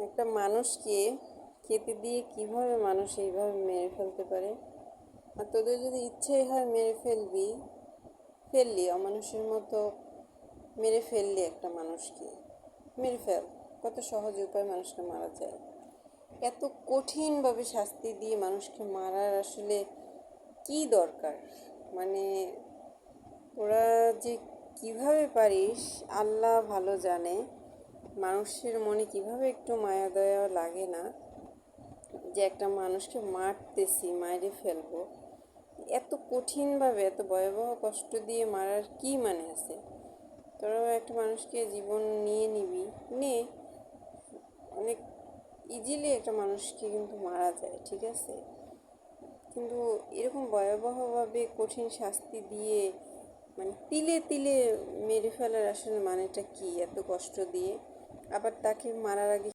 একটা মানুষকে খেতে দিয়ে কিভাবে মানুষ এইভাবে মেরে ফেলতে পারে। আর তোদের যদি ইচ্ছেই হয় মেরে ফেললি অমানুষের মতো মেরে ফেললি একটা মানুষকে, মেরে ফেল। কত সহজ উপায় মানুষকে মারা যায়। এত কঠিনভাবে শাস্তি দিয়ে মানুষকে মারার আসলে কি দরকার? মানে তোরা যে কিভাবে পারিস আল্লাহ ভালো জানে। মানুষের মনে কিভাবে একটু মায়া দয়া লাগে না যে একটা মানুষকে মারতেছি, মাইরে ফেলবো। এত কঠিনভাবে এত ভয়াবহ কষ্ট দিয়ে মারার কি মানে আছে? তোরাও একটা মানুষকে জীবন নিয়ে নিবি, নে। অনেক ইজিলি একটা মানুষকে কিন্তু মারা যায়, ঠিক আছে? কিন্তু এরকম ভয়াবহভাবে কঠিন শাস্তি দিয়ে মানে তিলে তিলে মেরে ফেলার আসলে মানেটা কি? এত কষ্ট দিয়ে আবার তাকে মারার আগে